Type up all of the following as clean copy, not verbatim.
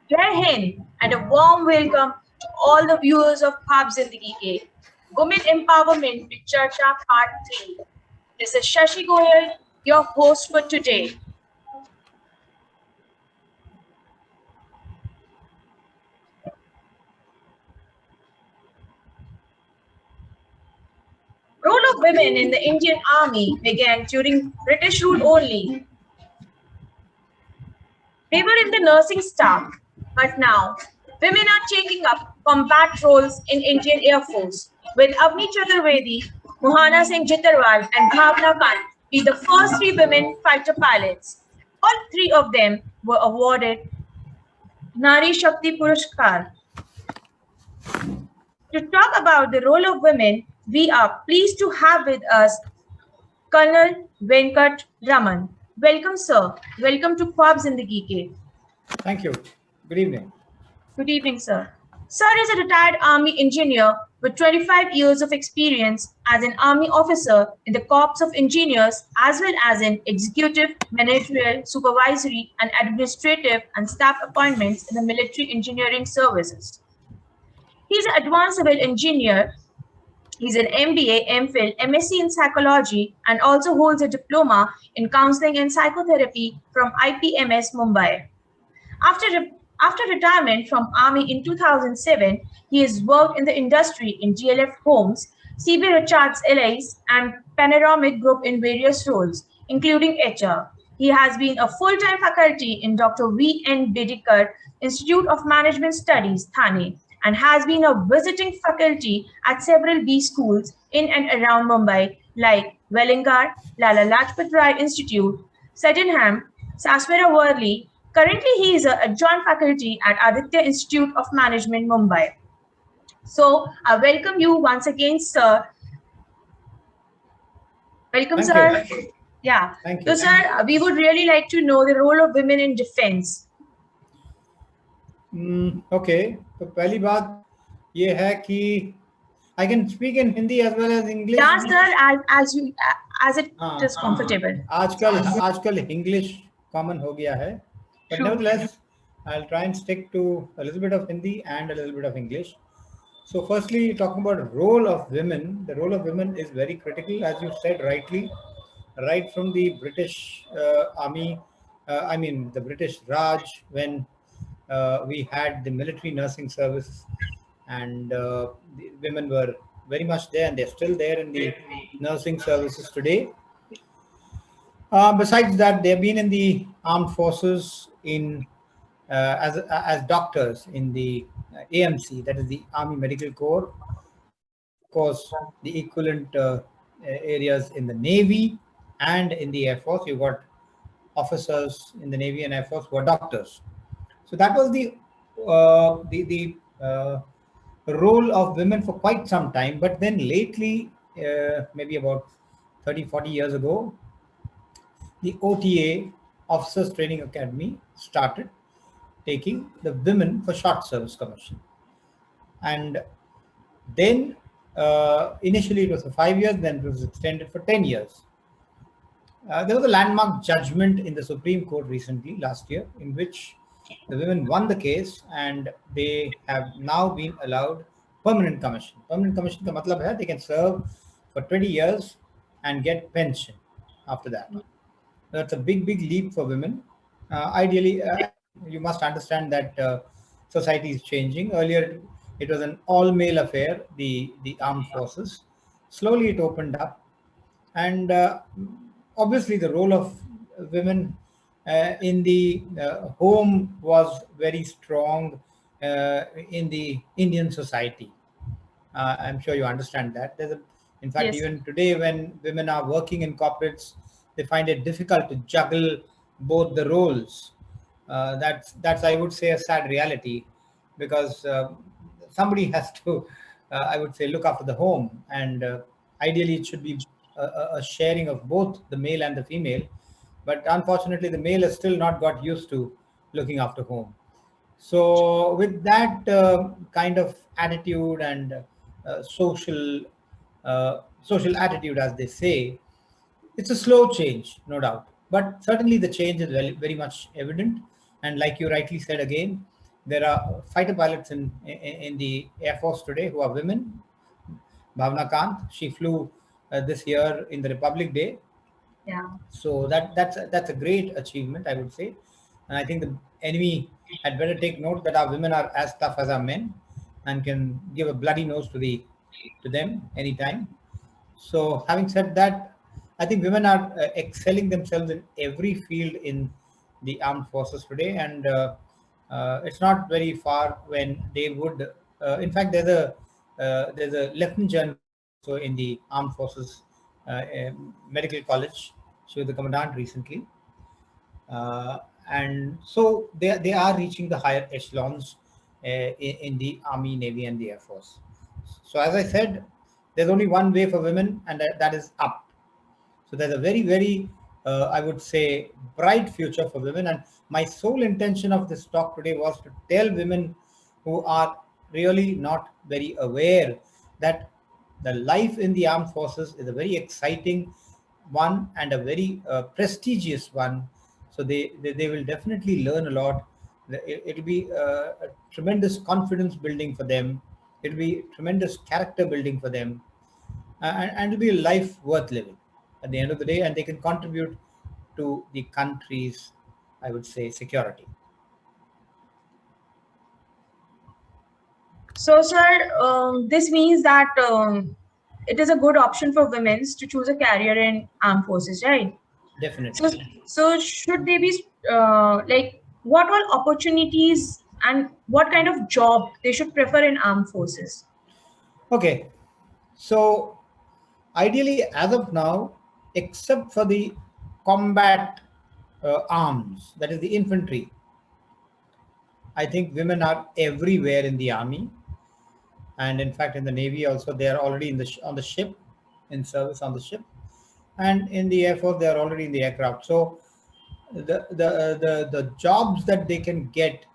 Jai Hind and a warm welcome to all the viewers of KHWAAB ZINDAGI KE. Women Empowerment with Charcha Part 3. This is Shashi Goel, your host for today. Role of women in the Indian Army began during British rule only. They were in the nursing staff, but now women are taking up combat roles in Indian Air Force, with Avni Chaturvedi, Mohana Singh Jitterwal, and Bhavna Kant be the first three women fighter pilots. All three of them were awarded Nari Shakti Puruskar. To talk about the role of women, we are pleased to have with us Col.Venkat Raman. Welcome, sir. Welcome to KHWAAB Zindagi Ke. Thank you. Good evening. Good evening, sir. Sir is a retired Army engineer with 25 years of experience as an Army officer in the Corps of Engineers as well as in executive, managerial, supervisory, and administrative and staff appointments in the military engineering services. He is an advanced civil engineer. He's an MBA, MPhil, MSc in psychology, and also holds a diploma in counseling and psychotherapy from IPMS Mumbai. After, after retirement from Army in 2007, he has worked in the industry in DLF Homes, CB Richards LIs, and Panoramic Group in various roles, including HR. He has been a full-time faculty in Dr. V.N. Bidikar Institute of Management Studies, Thane, and has been a visiting faculty at several B schools in and around Mumbai, like Wellingar, Lala Lajpat Rai Institute, Sydenham, Saswara Worli. Currently, he is an adjunct faculty at Aditya Institute of Management, Mumbai. So, I welcome you once again, sir. Welcome, Thank sir. you. Yeah. Thank So, you. sir, we would really like to know the role of women in defense. Okay. तो पहली बात ये है कि I can speak in Hindi as well as English. Yeah, sir, as it is comfortable. आजकल English common हो गया है. But True. nevertheless, I'll try and stick to a little bit of Hindi and a little bit of English. So firstly, talking about role of women, the role of women is very critical, as you said rightly, right from the British Army, the British Raj, when we had the military nursing service, and the women were very much there, and they're still there in the nursing services today. Besides that, they've been in the armed forces as doctors in the AMC, that is the Army Medical Corps. Of course, the equivalent areas in the Navy and in the Air Force. You've got officers in the Navy and Air Force who are doctors. So that was the role of women for quite some time. But then lately, maybe about 30, 40 years ago, the OTA, Officers Training Academy, started taking the women for short service commission. And then initially it was for 5 years, then it was extended for 10 years. There was a landmark judgment in the Supreme Court recently, last year, in which the women won the case and they have now been allowed permanent commission. Permanent commission ka matlab hai they can serve for 20 years and get pension after that. That's a big leap for women. Ideally, you must understand that society is changing. Earlier, it was an all-male affair, the armed forces. Slowly, it opened up. And obviously, the role of women in the home was very strong in the Indian society. I'm sure you understand that. In fact, Yes. even today, when women are working in corporates, they find it difficult to juggle both the roles. That's I would say a sad reality, because somebody has to, I would say, look after the home, and ideally it should be a sharing of both the male and the female. But unfortunately, the male has still not got used to looking after home. So with that kind of attitude and social attitude, as they say, it's a slow change, no doubt. But certainly the change is very, very much evident. And like you rightly said again, There are fighter pilots in the Air Force today who are women. Bhavna Kant, she flew this year in the Republic Day. Yeah. So that's a great achievement, I would say. And I think the enemy had better take note that our women are as tough as our men and can give a bloody nose to them anytime. So, having said that, I think women are excelling themselves in every field in the armed forces today, and it's not very far when they would. In fact, there's a lieutenant general also in the armed forces medical college. She was the commandant recently, uh, and so they are reaching the higher echelons in the army, navy, and the air force. So as I said, there's only one way for women, and that is up. So there's a very, I would say, bright future for women. And my sole intention of this talk today was to tell women who are really not very aware that the life in the armed forces is a very exciting one and a very prestigious one. So they will definitely learn a lot. It'll be a tremendous confidence building for them. It'll be tremendous character building for them, and it'll be a life worth living at the end of the day, and they can contribute to the country's, I would say, security. So, sir, this means that it is a good option for women to choose a career in armed forces, right? So, Definitely. so should they be like what all opportunities and what kind of job they should prefer in armed forces? Okay, so ideally, as of now, except for the combat arms, that is the infantry, I think women are everywhere in the army, and in fact in the navy also. They are already in the on the ship, in service on the ship, and in the air force they are already in the aircraft. So the jobs that they can get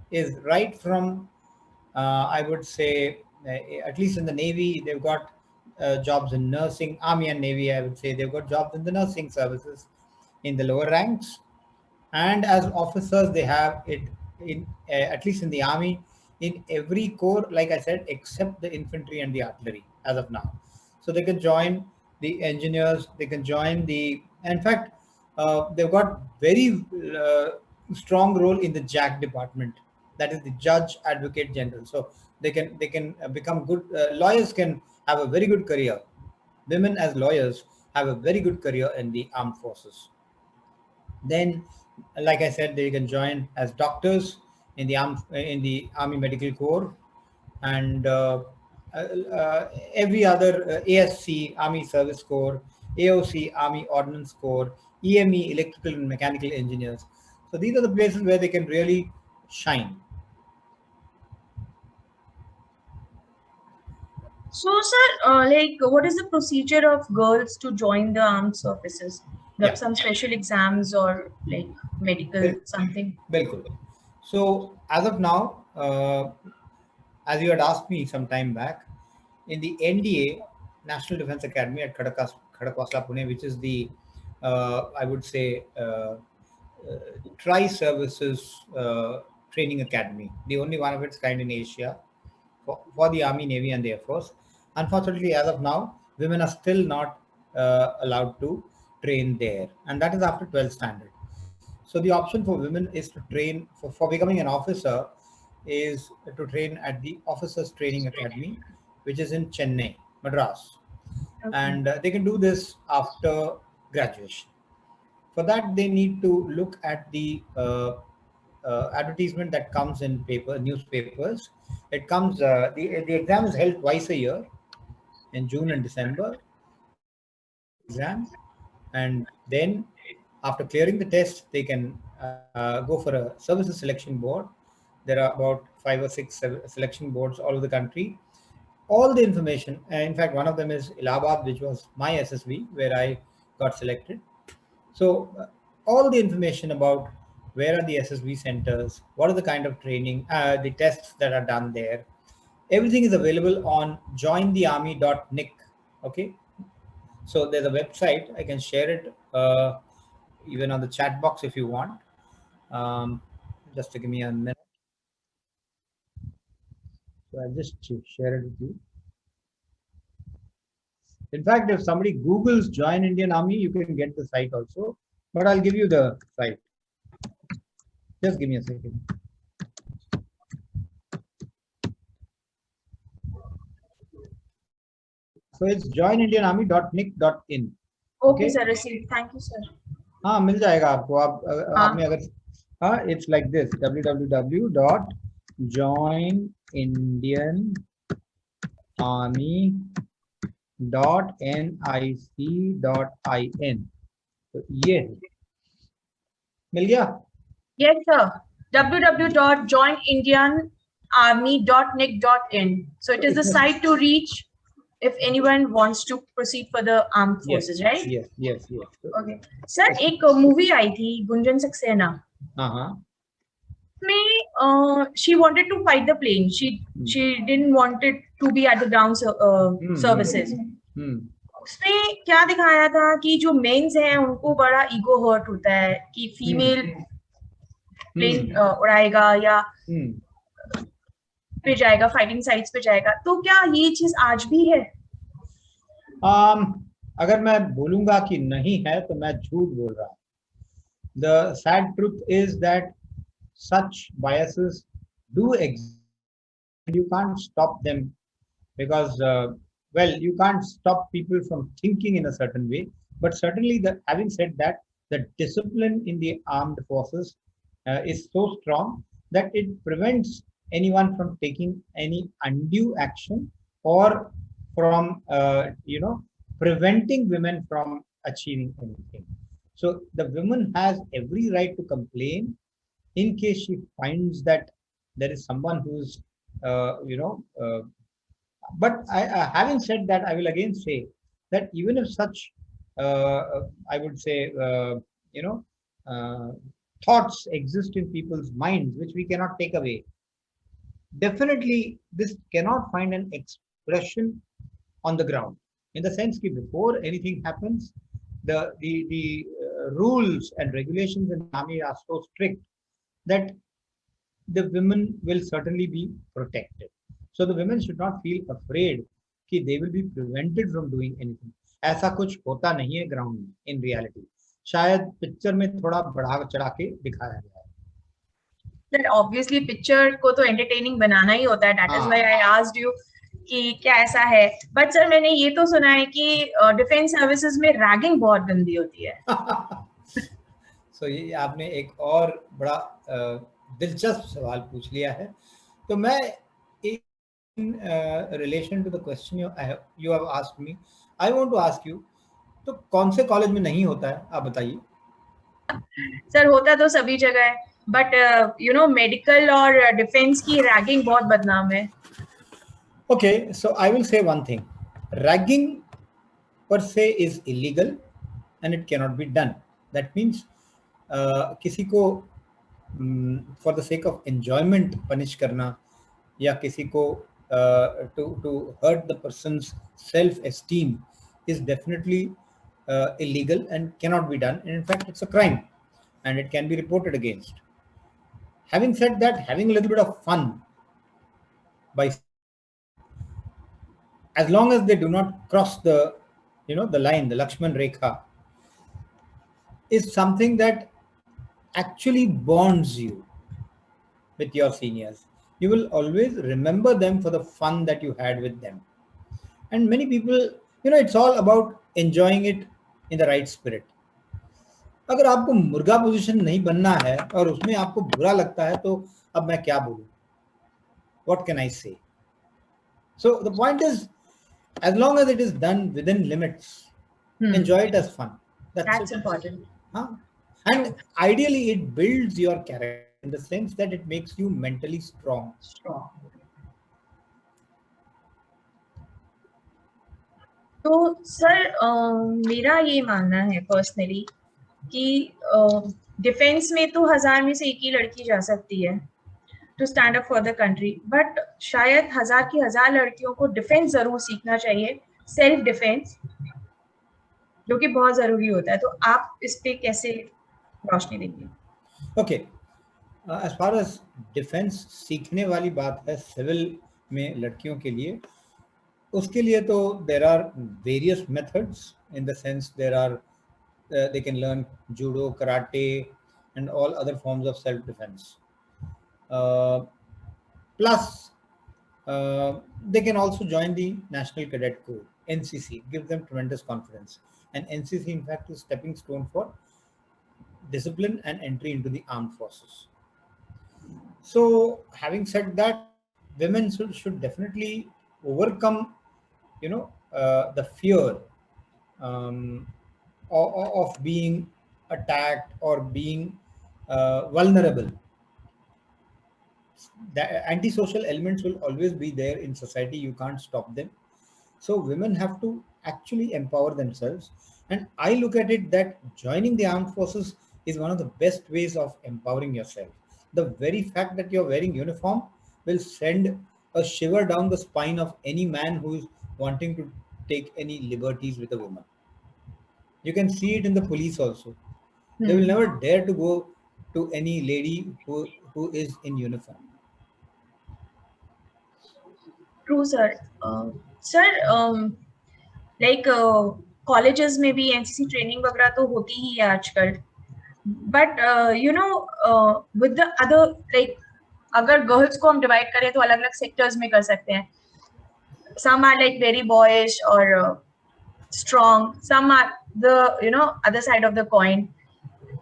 is right from, I would say, at least in the navy they've got jobs in nursing. Army and navy, I would say, they've got jobs in the nursing services in the lower ranks, and as officers they have it in, at least in the army, in every corps, like I said, except the infantry and the artillery as of now. So they can join the engineers, they can join the, in fact, they've got very strong role in the JAG department, that is the judge advocate general. So they can become good lawyers, can have a very good career. Women as lawyers have a very good career in the armed forces. Then, like I said, they can join as doctors in the Army Medical Corps, and every other ASC Army Service Corps, AOC Army Ordnance Corps, EME Electrical and Mechanical Engineers. So these are the places where they can really shine. So, sir, like what is the procedure of girls to join the armed services? There are Yeah. some special exams or like medical Bil- something. Bilkul. So as of now, as you had asked me some time back, in the NDA, National Defense Academy at Khadakwasla, Pune, which is the, I would say, tri-services training academy, the only one of its kind in Asia for the Army, Navy, and the Air Force. Unfortunately, as of now, women are still not allowed to train there, and that is after 12th standard. So the option for women is to train for becoming an officer is to train at the Officers Training Academy, which is in Chennai, Madras, Okay. and they can do this after graduation. For that, they need to look at the advertisement that comes in newspapers. It comes. The exam is held twice a year, in June and December. They have to clear the exam, and then after clearing the test, they can go for a services selection board. There are about five or six selection boards all over the country. All the information, in fact, one of them is Allahabad, which was my SSB, where I got selected. So, all the information about where are the SSB centers, what are the kind of training, the tests that are done there, everything is available on jointhearmy.nic. Okay, so there's a website. I can share it even on the chat box if you want. Um, just to give me a minute. So I'll just share it with you. In fact, if somebody Googles Join Indian Army, you can get the site also. But I'll give you the site. Just give me a second. So it's joinindianarmy.nic.in. Okay, sir. Received. Thank you, sir. हाँ मिल जाएगा आपको आप आपने अगर हाँ it's like this www.joinindianarmy.nic.in तो ये मिल गया Yes, sir. www.joinindianarmy.nic.in. So it is the site to reach if anyone wants to proceed for the armed forces, yes, right? yes. Okay. Sir, एक मूवी आई थी गुंजन सक्सेना हाँ में she wanted to fight the plane. She didn't want it to be at the ground services. उसमें क्या दिखाया था कि जो मेंस हैं उनको बड़ा ईगो हर्ट होता है कि फीमेल प्लेन उड़ाएगा या पे जाएगा फाइटिंग साइट्स पे जाएगा तो क्या ये चीज आज भी है अगर मैं बोलूंगा कि नहीं है तो मैं झूठ बोल रहा हूँ The sad truth is that such biases do exist and you can't stop them because well you can't stop people from thinking in a certain way but certainly having said that the discipline in the armed forces is so strong that it prevents anyone from taking any undue action or from preventing women from achieving anything. So the woman has every right to complain in case she finds that there is someone who's but having said that, I will again say that even if such I would say thoughts exist in people's minds which we cannot take away, definitely this cannot find an expression on the ground in the sense that before anything happens the rules and regulations in the army are so strict that the women will certainly be protected. So the women should not feel afraid कि they will be prevented from doing anything. ऐसा कुछ होता नहीं है ground में in reality. शायद picture में थोड़ा बढ़ा चढ़ा के दिखाया गया है. That obviously पिक्चर को तो एंटरटेनिंग बनाना ही होता है. That is why I asked you कि क्या ऐसा है. बट सर मैंने ये तो सुना है कि डिफेंस सर्विसेज में रैगिंग बहुत गंदी होती है. So ये आपने एक और बड़ा दिलचस्प सवाल पूछ लिया है. तो मैं in relation to the question you have asked me, I want to ask you, तो कौन से कॉलेज में नहीं होता है आप बताइए. सर होता तो सभी जगह है बट मेडिकल और डिफेंस की रैगिंग बहुत बदनाम है. Okay, so I will say one thing. Ragging per se is illegal and it cannot be done. That means किसी को for the sake of enjoyment punish करना या किसी को to hurt the person's self-esteem is definitely illegal and cannot be done. And in fact, it's a crime and it can be reported against. Having said that, having a little bit of fun by as long as they do not cross the the line, the Lakshman Rekha, is something that actually bonds you with your seniors. You will always remember them for the fun that you had with them. And many people, it's all about enjoying it in the right spirit. अगर आपको मुर्गा position नहीं बनना है और उसमें आपको बुरा लगता है तो अब मैं क्या बोलूं? What can I say? So the point is, as long as it is done within limits, enjoy it as fun. That's important. And ideally, it builds your character in the sense that it makes you mentally strong. तो sir मेरा ये मानना है personally कि defence में तो 1000 में से एक ही लड़की जा सकती है to stand up for the country but शायद 1000 की 1000 लड़कियों को डिफेंस जरूर सीखना चाहिए सेल्फ डिफेंस जो कि बहुत जरूरी होता है. तो आप इस पे कैसे रोशनी देंगे? Okay, as far as defence सीखने वाली बात है, सिविल में लड़कियों के लिए, उसके लिए तो there are various methods, in the sense there are they can learn judo, karate, and all other forms of self defense. Plus, they can also join the National Cadet Corps, NCC. Gives them tremendous confidence, and NCC in fact is stepping stone for discipline and entry into the armed forces. So, having said that, women should definitely overcome, the fear, um, of being attacked or being vulnerable. The antisocial elements will always be there in society. You can't stop them. So women have to actually empower themselves. And I look at it that joining the armed forces is one of the best ways of empowering yourself. The very fact that you're wearing uniform will send a shiver down the spine of any man who is wanting to take any liberties with a woman. You can see it in the police also. They will Hmm. never dare to go to any lady who is in uniform. True, sir. Sir, like colleges में भी NCC training वगैरह तो होती ही है आजकल, but with the other, like अगर girls को हम डिवाइड करें तो अलग अलग सेक्टर्स में कर सकते हैं. Some are like very boyish or strong, some are the other side of the coin.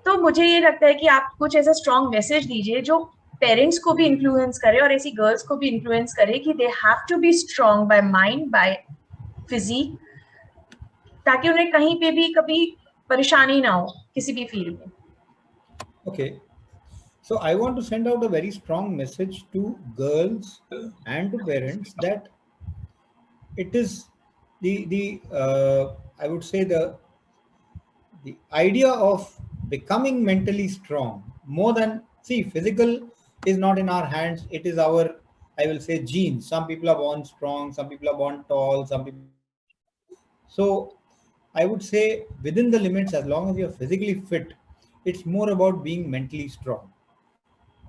तो मुझे ये लगता है कि आप कुछ ऐसा स्ट्रॉन्ग मैसेज दीजिए जो पेरेंट्स को भी इन्फ्लुएंस करे और ऐसी गर्ल्स को भी इन्फ्लुएंस करे कि they have to be strong by mind, by physique, ताकि उन्हें कहीं पे भी कभी परेशानी ना हो किसी भी फील्ड में. Okay. So I want to send out a very strong message to girls and to parents that it is the I would say the idea of becoming mentally strong, more than, see, physical is not in our hands. It is our, I will say, genes. Some people are born strong, some people are born tall, some people. So I would say within the limits, as long as you're physically fit, it's more about being mentally strong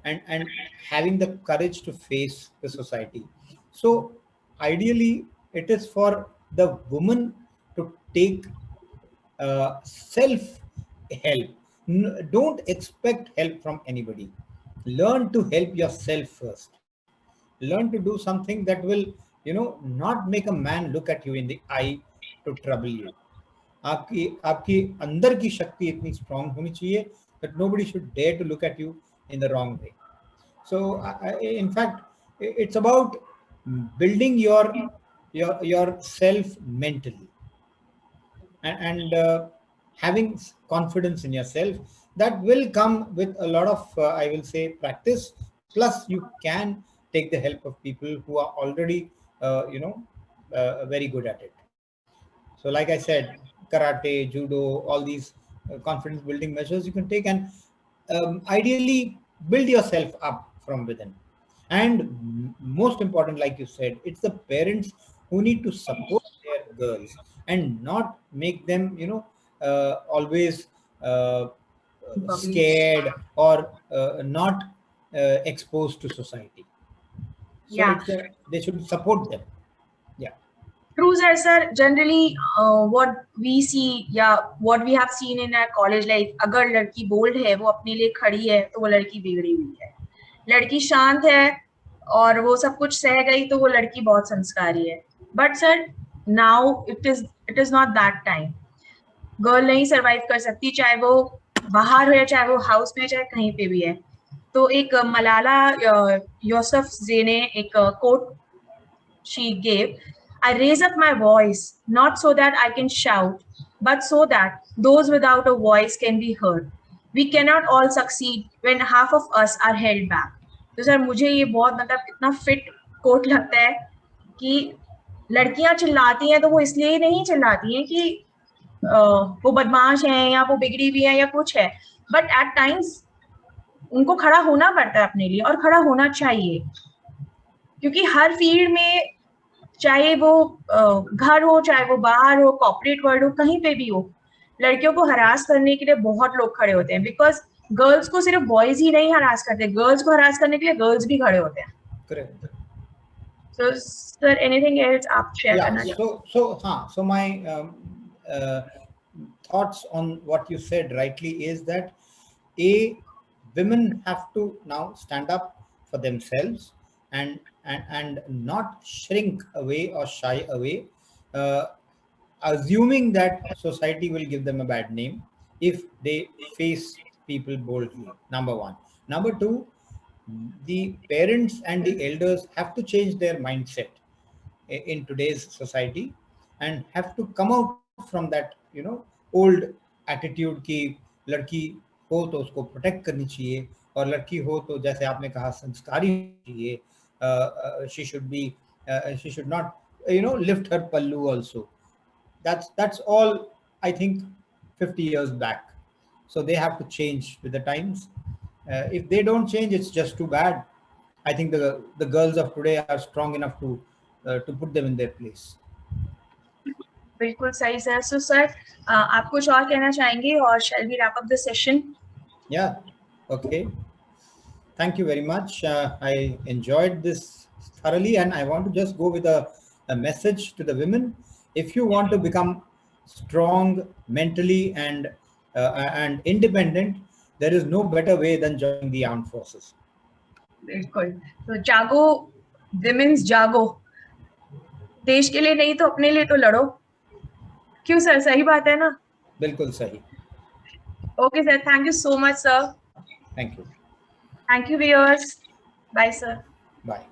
and having the courage to face the society. So ideally, it is for the woman to take self help. Don't expect help from anybody. Learn to help yourself first. Learn to do something that will, not make a man look at you in the eye to trouble you. आपकी आपकी अंदर की शक्ति इतनी strong होनी चाहिए that nobody should dare to look at you in the wrong way. So in fact, it's about building your self mentally, and having confidence in yourself. That will come with a lot of, I will say, practice. Plus you can take the help of people who are already very good at it. So like I said, karate, judo, all these confidence building measures you can take, and ideally build yourself up from within. And most important, like you said, it's the parents who need to support their girls and not make them, always Bubbles. scared or not exposed to society. So Yeah. they should support them. Yeah. True, sir. Generally, what we see, yeah, what we have seen in our college life, अगर लड़की bold है, वो अपने लिए खड़ी है, तो वो लड़की बिगड़ी हुई है. लड़की शांत है और वो सब कुछ सह गई, तो वो लड़की बहुत संस्कारी है. But sir, now it is not that time. Girl नहीं सरवाइव कर सकती, चाहे वो बाहर हो या चाहे वो हाउस में, चाहे कहीं पे भी है. तो एक मलाला यूसुफजई ने एक coat she gave, I raise up my voice, not so that I can shout, but so that those without a voice can be heard. We cannot all succeed when half of us are held back. तो sir मुझे ये बहुत मतलब इतना fit coat लगता है कि लड़कियां चिल्लाती हैं तो वो इसलिए नहीं चिल्लाती हैं कि वो बदमाश हैं या वो बिगड़ी हुई है या कुछ है, बट एट टाइम्स उनको खड़ा होना पड़ता है अपने लिए, और खड़ा होना चाहिए, क्योंकि हर फील्ड में, चाहे वो घर हो, चाहे वो बाहर हो, कॉर्पोरेट वर्ल्ड हो, कहीं पे भी हो, लड़कियों को हरास करने के लिए बहुत लोग खड़े होते हैं. बिकॉज गर्ल्स को सिर्फ बॉयज ही नहीं हरास करते, गर्ल्स को हरास करने के लिए गर्ल्स भी खड़े होते हैं. Correct. So sir, anything else आप share Yeah. करना चाहो? So my uh, thoughts on what you said rightly is that a women have to now stand up for themselves and not shrink away or shy away, uh, assuming that society will give them a bad name if they face people boldly. Number one. Number two, the parents and the elders have to change their mindset in today's society and have to come out from that old attitude कि लड़की हो तो उसको protect करनी चाहिए और लड़की हो तो जैसे आपने कहा संस्कारी होनी चाहिए, she should not lift her pallu also. That's all, I think, 50 years back. So they have to change with the times. If they don't change, it's just too bad. I think the girls of today are strong enough to put them in their place. बिल्कुल सही sir. So sir, आप कुछ और कहना चाहेंगे और shall we wrap up the session? Yeah. Okay. Thank you very much. I enjoyed this thoroughly, and I want to just go with a message to the women. If you want to become strong mentally and independent, there is no better way than joining the armed forces. बिल्कुल. तो जागो, women's जागो. देश के लिए नहीं तो अपने लिए तो लड़ो. क्यों सर, सही बात है ना? बिल्कुल सही. Okay sir, thank you so much sir. Thank you. Thank you viewers. Bye sir. Bye.